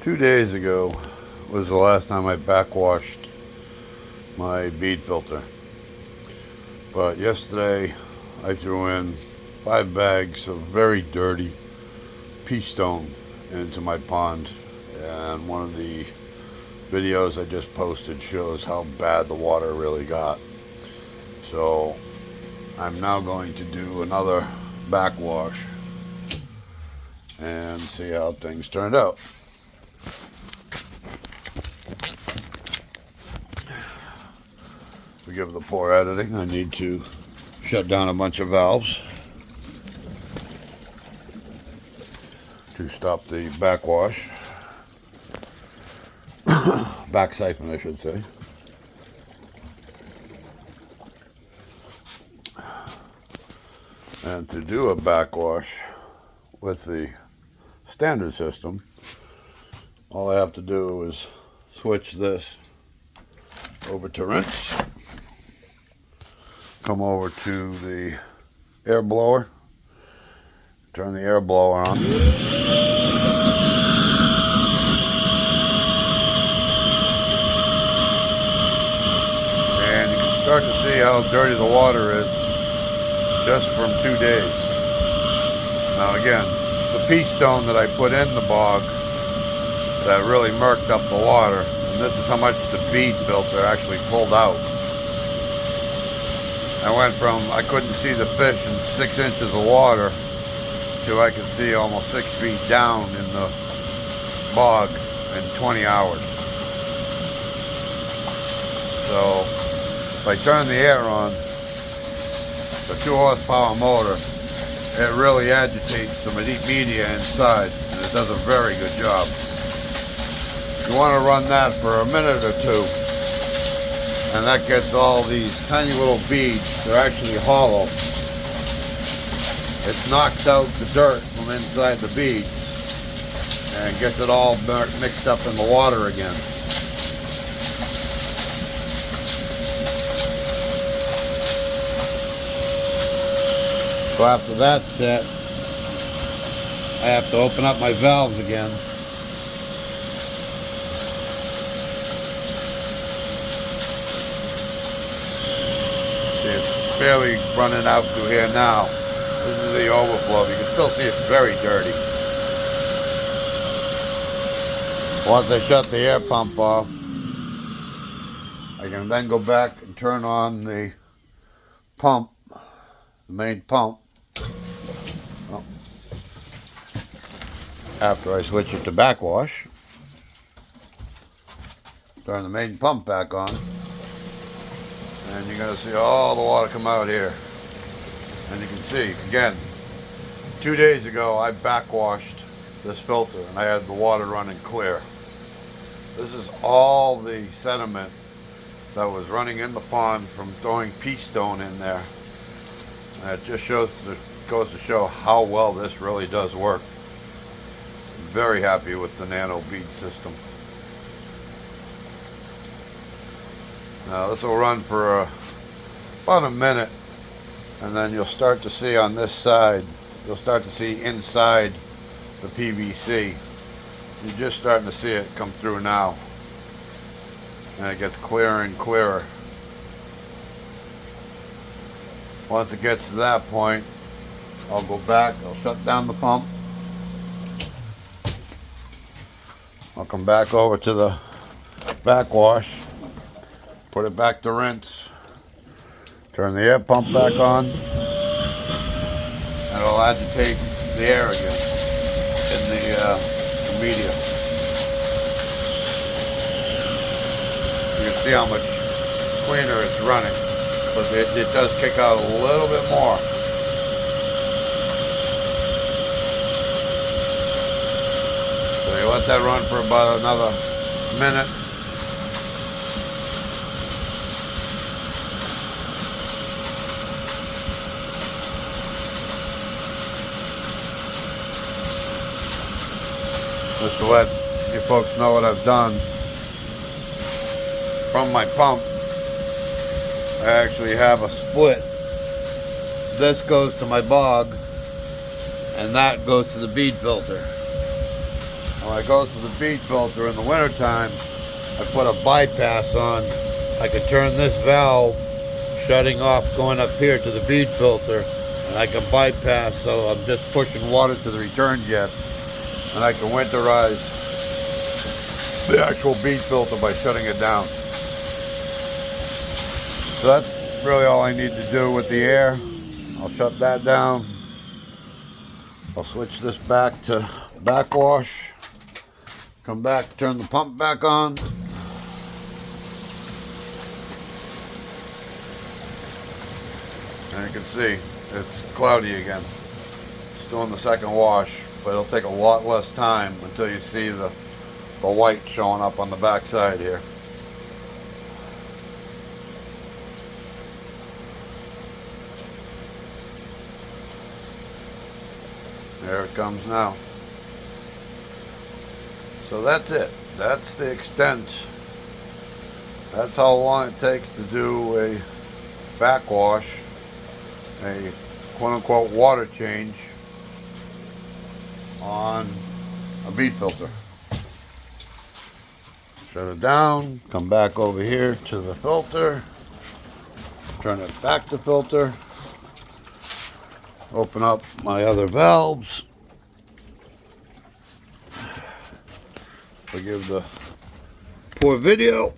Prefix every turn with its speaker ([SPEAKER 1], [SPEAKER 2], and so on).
[SPEAKER 1] 2 days ago was the last time I backwashed my bead filter. But yesterday I threw in 5 bags of very dirty pea stone into my pond, and one of the videos I just posted shows how bad the water really got. So I'm now going to do another backwash and see how things turned out. Forgive the poor editing. I need to shut down a bunch of valves to stop the backwash. Back siphon, I should say. And to do a backwash with the standard system, all I have to do is switch this over to rinse, come over to the air blower, turn the air blower on, and you can start to see how dirty the water is just from 2 days. Now again, the pea stone that I put in the bog that really murked up the water, and this is how much the bead filter actually pulled out. I went from I couldn't see the fish in 6 inches of water to I could see almost 6 feet down in the bog in 20 hours. So if I turn the air on, the 2 horsepower motor, it really agitates the media inside, and it does a very good job. You want to run that for a minute or two, and that gets all these tiny little beads. They're actually hollow. It knocks out the dirt from inside the beads and gets it all mixed up in the water again. So after that's set, I have to open up my valves again. It's barely running out through here now. This is the overflow. You can still see it's very dirty. Once I shut the air pump off, I can then go back and turn on the pump, the main pump. Well, after I switch it to backwash, turn the main pump back on, and you're going to see all the water come out here. And you can see, again, 2 days ago I backwashed this filter and I had the water running clear. This is all the sediment that was running in the pond from throwing pea stone in there. And it just goes to show how well this really does work. I'm very happy with the nano bead system. Now this will run for about a minute, and then you'll start to see on this side, you'll start to see inside the PVC. You're just starting to see it come through now, and it gets clearer and clearer. Once it gets to that point, I'll go back, I'll shut down the pump, I'll come back over to the backwash, put it back to rinse, turn the air pump back on, and it'll agitate the air again in the media. You can see how much cleaner it's running, but it does kick out a little bit more. So you let that run for about another minute. Just to let you folks know what I've done. From my pump, I actually have a split. This goes to my bog, and that goes to the bead filter. when I go to the bead filter in the wintertime, I put a bypass on. I can turn this valve, shutting off going up here to the bead filter, and I can bypass, so I'm just pushing water to the return jet, and I can winterize the actual bead filter by shutting it down. So that's really all I need to do with the air. I'll shut that down. I'll switch this back to backwash. Come back, turn the pump back on. And you can see it's cloudy again. It's doing the second wash, but it'll take a lot less time until you see the white showing up on the back side here. There it comes now. So that's it. That's the extent. That's how long it takes to do a backwash, a quote-unquote water change on a bead filter. Shut it down, come back over here to the filter, turn it back to filter, open up my other valves. Forgive the poor video.